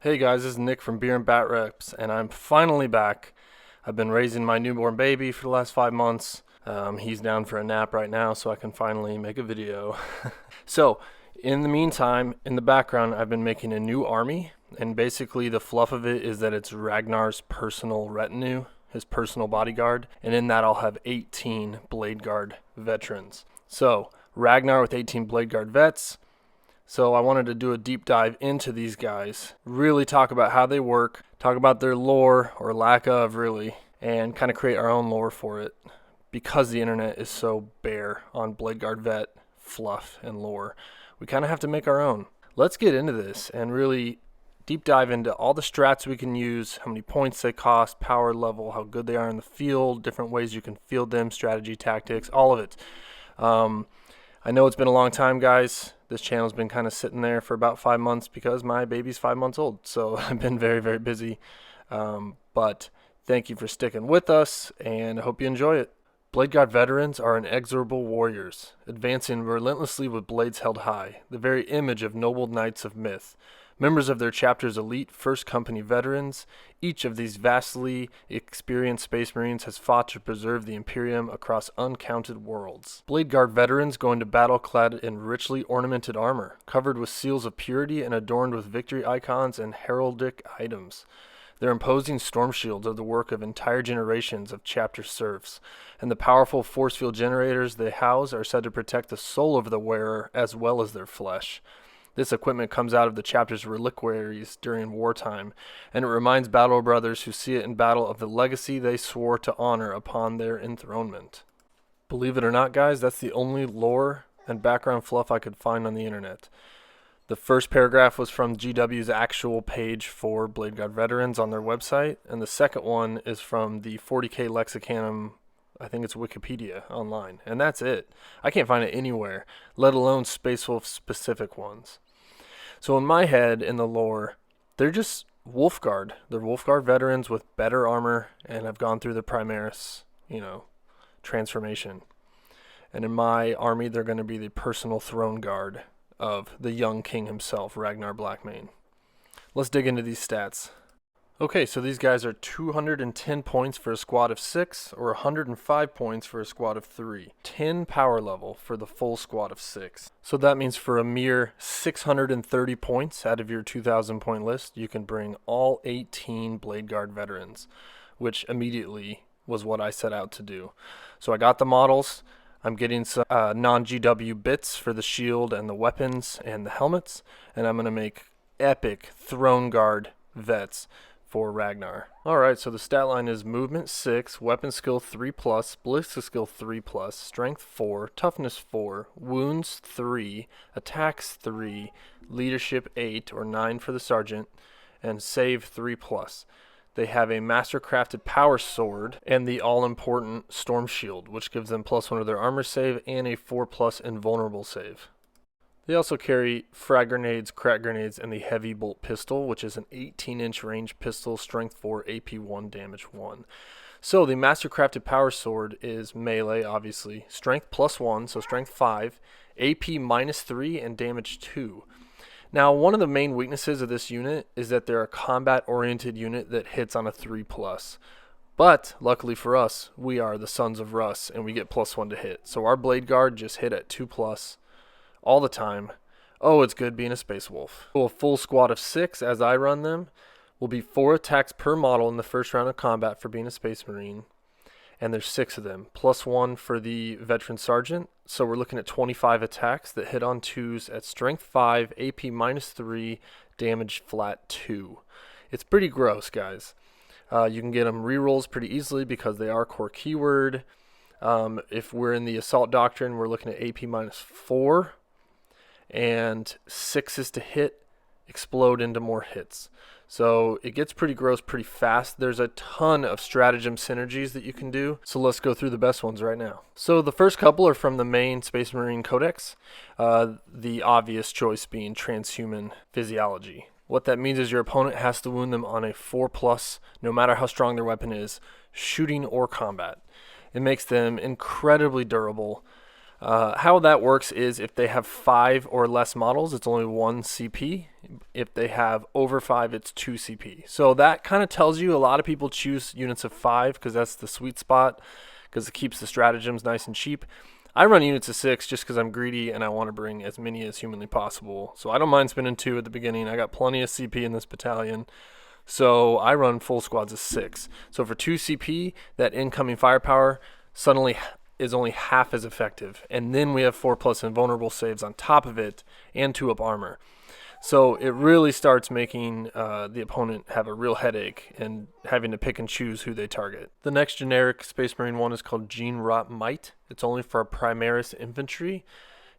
Hey guys, this is Nick from Beer and Bat Reps, and I'm finally back. I've been raising my newborn baby for the last 5 months. He's down for a nap right now, so I can finally make a video. So, in the meantime, in the background, I've been making a new army, and basically the fluff of it is that it's Ragnar's personal retinue, his personal bodyguard, and in that I'll have 18 Bladeguard veterans. So, Ragnar with 18 Bladeguard vets. So I wanted to do a deep dive into these guys, really talk about how they work, talk about their lore, or lack of really, and kind of create our own lore for it. Because the internet is so bare on Bladeguard vet fluff and lore, we kind of have to make our own. Let's get into this and really deep dive into all the strats we can use, how many points they cost, power level, how good they are in the field, different ways you can field them, strategy, tactics, all of it. I know it's been a long time, guys. This channel's been kind of sitting there for about 5 months because my baby's 5 months old. So I've been very, very busy. But thank you for sticking with us, and I hope you enjoy it. Bladeguard veterans are inexorable warriors, advancing relentlessly with blades held high, the very image of noble knights of myth. Members of their chapter's elite First Company veterans, each of these vastly experienced Space Marines has fought to preserve the Imperium across uncounted worlds. Bladeguard veterans go into battle clad in richly ornamented armor, covered with seals of purity and adorned with victory icons and heraldic items. Their imposing storm shields are the work of entire generations of chapter serfs, and the powerful force field generators they house are said to protect the soul of the wearer as well as their flesh. This equipment comes out of the chapter's reliquaries during wartime, and it reminds battle brothers who see it in battle of the legacy they swore to honor upon their enthronement. Believe it or not, guys, that's the only lore and background fluff I could find on the internet. The first paragraph was from GW's actual page for Bladeguard veterans on their website, and the second one is from the 40k lexicanum. I think it's Wikipedia online, and that's it. I can't find it anywhere, let alone Space Wolf specific ones. So in my head, in the lore, they're just Wolfguard. They're Wolfguard veterans with better armor and have gone through the Primaris, transformation. And in my army, they're going to be the personal throne guard of the young king himself, Ragnar Blackmane. Let's dig into these stats. Okay, so these guys are 210 points for a squad of 6 or 105 points for a squad of 3. 10 power level for the full squad of 6. So that means for a mere 630 points out of your 2,000 point list, you can bring all 18 Bladeguard veterans, which immediately was what I set out to do. So I got the models. I'm getting some non-GW bits for the shield and the weapons and the helmets, and I'm going to make epic Throne Guard vets for Ragnar. Alright, so the stat line is movement 6, weapon skill 3+, ballistic skill 3+, strength 4, toughness 4, wounds 3, attacks 3, leadership 8 or 9 for the sergeant, and save 3+. They have a master-crafted power sword and the all-important storm shield, which gives them +1 to their armor save and a 4+ invulnerable save. They also carry frag grenades, crack grenades, and the heavy bolt pistol, which is an 18-inch range pistol, strength 4, AP 1, damage 1. So the master-crafted power sword is melee, obviously, strength +1, so strength 5, AP -3, and damage 2. Now, one of the main weaknesses of this unit is that they're a combat-oriented unit that hits on a 3+. But, luckily for us, we are the Sons of Russ, and we get +1 to hit. So our Bladeguard just hit at 2+. All the time. Oh, it's good being a Space Wolf. So a full squad of 6, as I run them, will be 4 attacks per model in the first round of combat for being a Space Marine. And there's 6 of them. +1 for the Veteran Sergeant. So we're looking at 25 attacks that hit on 2s at strength 5, AP -3, damage flat 2. It's pretty gross, guys. You can get them rerolls pretty easily because they are core keyword. If we're in the Assault Doctrine, we're looking at AP -4. And 6s to hit explode into more hits. So it gets pretty gross pretty fast. There's a ton of stratagem synergies that you can do. So let's go through the best ones right now. So the first couple are from the main Space Marine Codex. The obvious choice being transhuman physiology. What that means is your opponent has to wound them on a 4+, no matter how strong their weapon is, shooting or combat. It makes them incredibly durable. How that works is if they have 5 or less models, it's only 1 CP. If they have over 5, it's 2 CP. So that kind of tells you a lot of people choose units of 5 because that's the sweet spot, because it keeps the stratagems nice and cheap. I run units of 6 just because I'm greedy and I want to bring as many as humanly possible. So I don't mind spending 2 at the beginning. I got plenty of CP in this battalion. So I run full squads of 6. So for 2 CP, that incoming firepower suddenly is only half as effective. And then we have 4+ invulnerable saves on top of it and 2-up armor. So it really starts making the opponent have a real headache and having to pick and choose who they target. The next generic Space Marine one is called Gene Rot Might. It's only for Primaris infantry.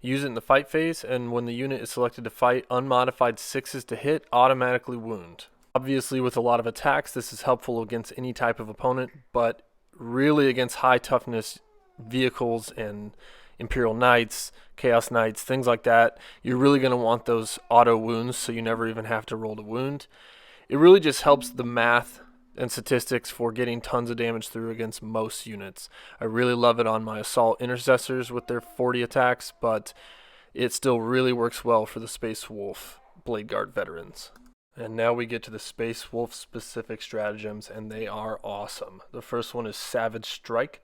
Use it in the fight phase, and when the unit is selected to fight, unmodified 6s to hit automatically wound. Obviously, with a lot of attacks, this is helpful against any type of opponent, but really against high toughness vehicles and Imperial Knights, Chaos Knights, things like that, you're really going to want those auto wounds so you never even have to roll to wound. It really just helps the math and statistics for getting tons of damage through against most units. I really love it on my Assault Intercessors with their 40 attacks, but it still really works well for the Space Wolf Bladeguard veterans. And now we get to the Space Wolf specific stratagems, and they are awesome. The first one is Savage Strike.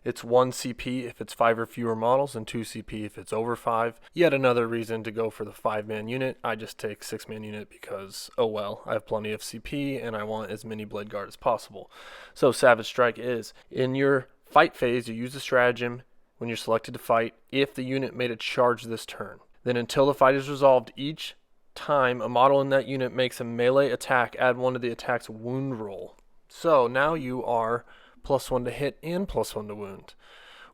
It's 1 CP if it's 5 or fewer models, and 2 CP if it's over 5. Yet another reason to go for the 5-man unit. I just take 6-man unit because, oh well, I have plenty of CP and I want as many Blade Guard as possible. So Savage Strike is, in your fight phase, you use the stratagem when you're selected to fight if the unit made a charge this turn. Then until the fight is resolved, each time a model in that unit makes a melee attack, add 1 to the attack's wound roll. So now you are +1 to hit and +1 to wound.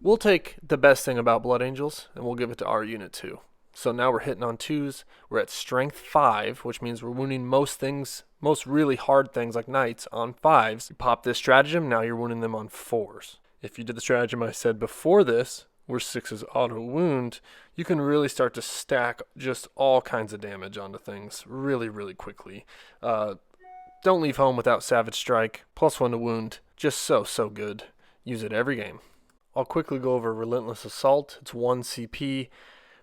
We'll take the best thing about Blood Angels and we'll give it to our unit too. So now we're hitting on 2s. We're at strength 5, which means we're wounding most really hard things like knights on 5s. You pop this stratagem, now you're wounding them on 4s. If you did the stratagem I said before this, where 6s auto wound, you can really start to stack just all kinds of damage onto things really, really quickly. Don't leave home without Savage Strike. +1 to wound. Just so good. Use it every game. I'll quickly go over Relentless Assault. It's 1 CP.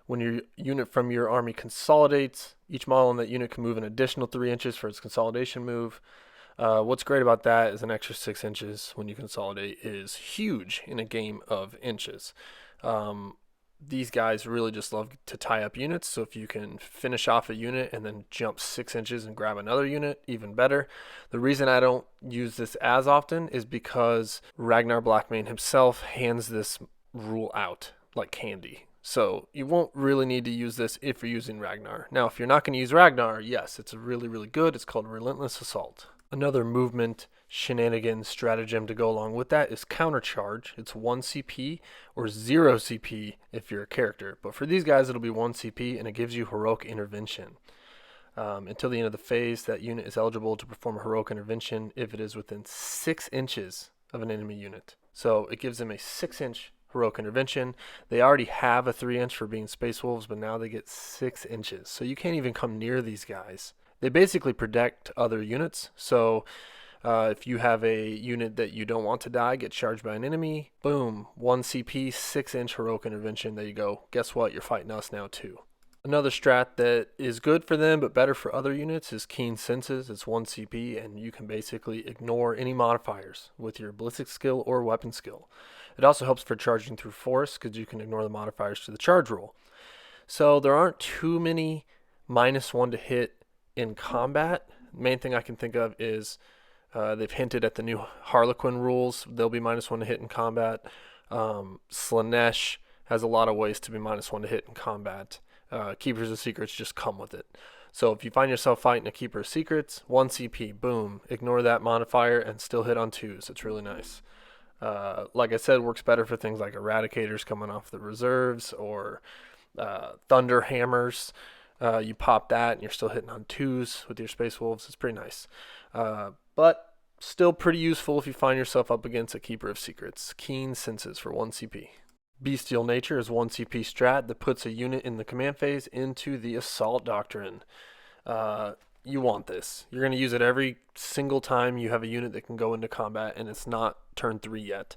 When your unit from your army consolidates, each model in that unit can move an additional 3 inches for its consolidation move. What's great about that is an extra 6 inches when you consolidate is huge in a game of inches. These guys really just love to tie up units, so if you can finish off a unit and then jump 6 inches and grab another unit, even better. The reason I don't use this as often is because Ragnar Blackmane himself hands this rule out like candy. So you won't really need to use this if you're using Ragnar. Now, if you're not going to use Ragnar, yes, it's really, really good. It's called Relentless Assault. Another movement shenanigan stratagem to go along with that is Countercharge. It's 1 CP or 0 CP if you're a character. But for these guys, it'll be 1 CP, and it gives you Heroic Intervention. Until the end of the phase, that unit is eligible to perform a Heroic Intervention if it is within 6 inches of an enemy unit. So it gives them a 6-inch Heroic Intervention. They already have a 3-inch for being Space Wolves, but now they get 6 inches. So you can't even come near these guys. They basically protect other units, so if you have a unit that you don't want to die, get charged by an enemy, boom, 1 CP, 6-inch Heroic Intervention, there you go. Guess what? You're fighting us now too. Another strat that is good for them but better for other units is Keen Senses. It's 1 CP, and you can basically ignore any modifiers with your ballistic skill or weapon skill. It also helps for charging through force because you can ignore the modifiers to the charge roll. So there aren't too many -1 to hit in combat. Main thing I can think of is they've hinted at the new Harlequin rules. They'll be -1 to hit in combat. Slanesh has a lot of ways to be -1 to hit in combat. Keepers of Secrets just come with it. So if you find yourself fighting a Keeper of Secrets, 1 CP, boom, ignore that modifier and still hit on 2s. It's really nice. Like I said, works better for things like Eradicators coming off the reserves or Thunder Hammers. You pop that and you're still hitting on 2s with your Space Wolves. It's pretty nice. But still pretty useful if you find yourself up against a Keeper of Secrets. Keen Senses for 1 CP. Bestial Nature is 1 CP strat that puts a unit in the command phase into the Assault Doctrine. You want this. You're going to use it every single time you have a unit that can go into combat and it's not turn 3 yet.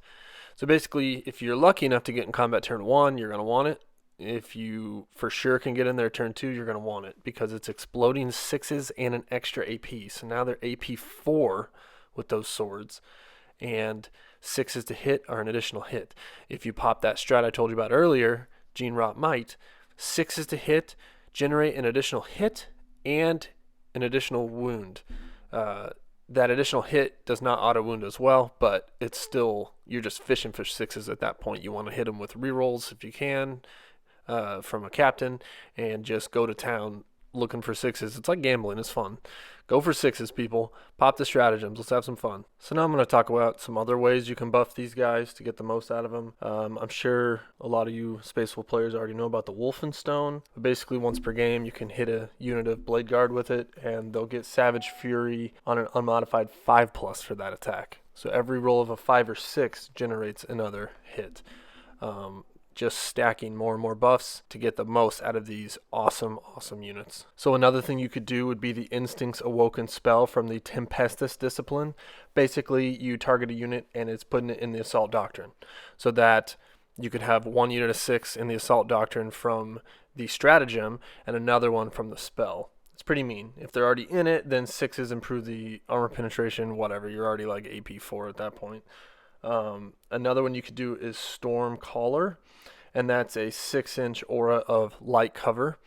So basically, if you're lucky enough to get in combat turn 1, you're going to want it. If you for sure can get in there turn 2, you're going to want it because it's exploding 6s and an extra AP. So now they're AP 4 with those swords, and 6s to hit are an additional hit. If you pop that strat I told you about earlier, Gene Rot Might, 6s to hit generate an additional hit and an additional wound. That additional hit does not auto wound as well, but it's still, you're just fishing for 6s at that point. You want to hit them with rerolls if you can from a captain, and just go to town looking for 6s. It's like gambling. It's fun. Go for 6s, people. Pop the stratagems. Let's have some fun. So now I'm going to talk about some other ways you can buff these guys to get the most out of them. I'm sure a lot of you Space Wolf players already know about the Wolfenstone. Basically, once per game, you can hit a unit of Bladeguard with it, and they'll get Savage Fury on an unmodified 5+ for that attack. So every roll of a 5 or 6 generates another hit. Just stacking more and more buffs to get the most out of these awesome units. So another thing you could do would be the Instincts Awoken spell from the Tempestus discipline. Basically, you target a unit and it's putting it in the Assault Doctrine, so that you could have one unit of 6 in the Assault Doctrine from the stratagem and another one from the spell. It's pretty mean. If they're already in it, then 6s improve the armor penetration, whatever. You're already like AP 4 at that point. Another one you could do is Storm Caller, and that's a 6-inch aura of light cover.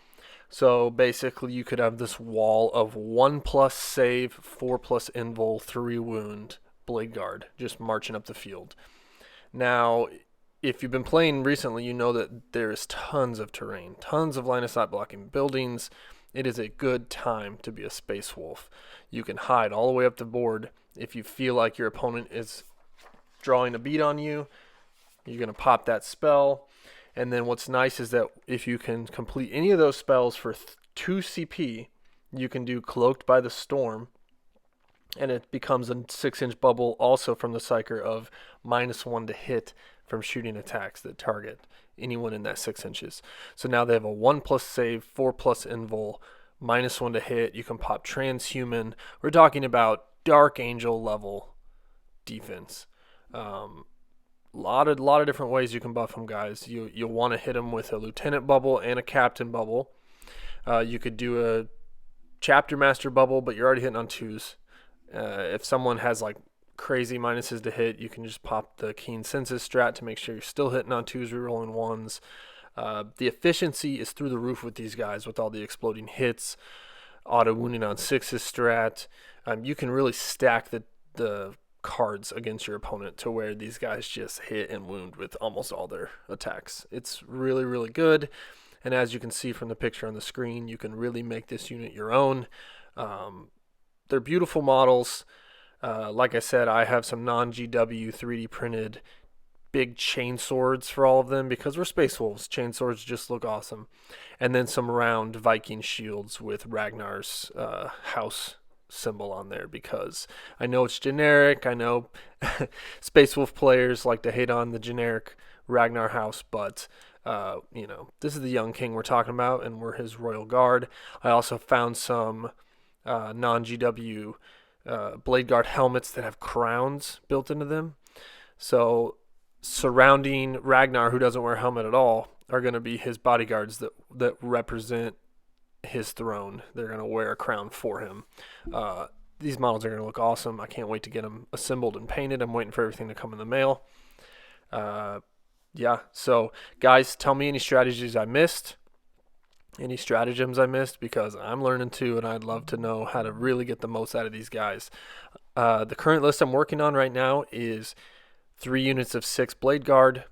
So basically you could have this wall of 1+ save, 4+ invul, 3 wound Bladeguard just marching up the field. Now, if you've been playing recently, you know that there's tons of terrain, tons of line of sight blocking buildings. It is a good time to be a Space Wolf. You can hide all the way up the board. If you feel like your opponent is drawing a beat on you, you're going to pop that spell. And then what's nice is that if you can complete any of those spells for 2 CP, you can do Cloaked by the Storm, and it becomes a 6-inch bubble also from the Psyker of -1 to hit from shooting attacks that target anyone in that 6 inches. So now they have a 1+ save, 4+ invul, -1 to hit. You can pop Transhuman. We're talking about Dark Angel level defense. Lot of different ways you can buff them, guys. You'll want to hit them with a Lieutenant bubble and a Captain bubble. You could do a Chapter Master bubble, but you're already hitting on 2s. If someone has like crazy minuses to hit, you can just pop the Keen Senses strat to make sure you're still hitting on 2s, rerolling 1s. The efficiency is through the roof with these guys with all the exploding hits, auto wounding on 6s strat. You can really stack the cards against your opponent to where these guys just hit and wound with almost all their attacks. It's really good, and as you can see from the picture on the screen, you can really make this unit your own. They're beautiful models. Like I said, I have some non-GW 3D printed big chain swords for all of them because we're Space Wolves. Chain swords just look awesome. And then some round Viking shields with Ragnar's house symbol on there, because I know it's generic. I know Space Wolf players like to hate on the generic Ragnar house, but this is the young king we're talking about, and we're his royal guard. I also found some non-GW Bladeguard helmets that have crowns built into them. So surrounding Ragnar, who doesn't wear a helmet at all, are going to be his bodyguards that represent his throne. They're going to wear a crown for him. These models are going to look awesome. I can't wait to get them assembled and painted. I'm waiting for everything to come in the mail. So guys, tell me any strategies I missed, any stratagems I missed, because I'm learning too, and I'd love to know how to really get the most out of these guys. The current list I'm working on right now is 3 units of 6 Bladeguard,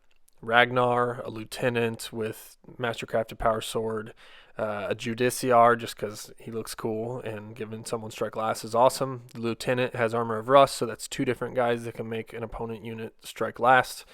Ragnar, a Lieutenant with Mastercrafted Power Sword, a Judiciar just because he looks cool, and giving someone strike last is awesome. The Lieutenant has Armor of Rust, so that's 2 different guys that can make an opponent unit strike last.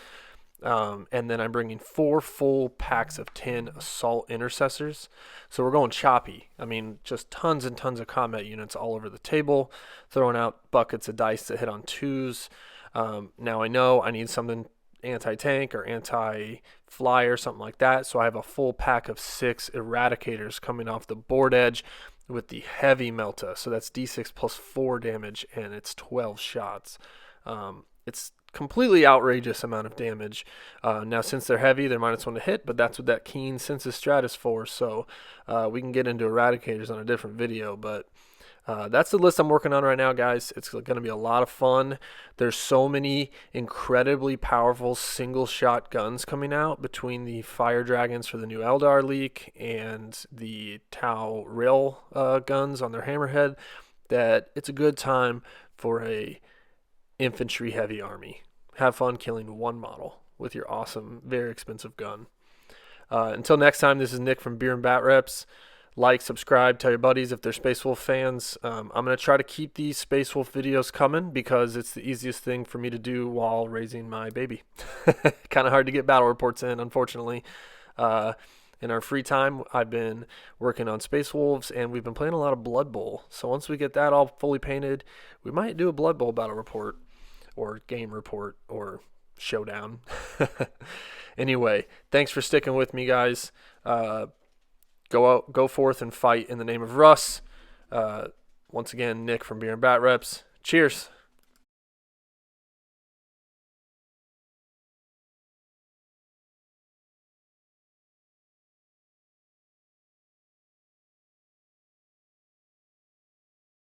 And then I'm bringing 4 full packs of 10 Assault Intercessors. So we're going choppy. I mean, just tons and tons of combat units all over the table, throwing out buckets of dice that hit on 2s. Now I know I need something anti-tank or anti-fly or something like that, so I have a full pack of 6 Eradicators coming off the board edge with the heavy Melta. So that's D6 plus 4 damage, and it's 12 shots. It's completely outrageous amount of damage. Now, since they're heavy, they're -1 to hit, but that's what that keen senses strat is for. So we can get into eradicators on a different video, but that's the list I'm working on right now, guys. It's going to be a lot of fun. There's so many incredibly powerful single shot guns coming out between the fire dragons for the new Eldar leak and the Tau rail guns on their hammerhead that it's a good time for a infantry heavy army. Have fun killing one model with your awesome, very expensive gun. Until next time, this is Nick from Beer and Bat Reps. Like, subscribe, tell your buddies if they're Space Wolf fans. I'm going to try to keep these Space Wolf videos coming because it's the easiest thing for me to do while raising my baby. Kind of hard to get battle reports in, unfortunately. In our free time, I've been working on Space Wolves, and we've been playing a lot of Blood Bowl. So once we get that all fully painted, we might do a Blood Bowl battle report or game report or showdown. Anyway, thanks for sticking with me, guys. Go forth and fight in the name of Russ. Once again, Nick from Beer and Bat Reps. Cheers.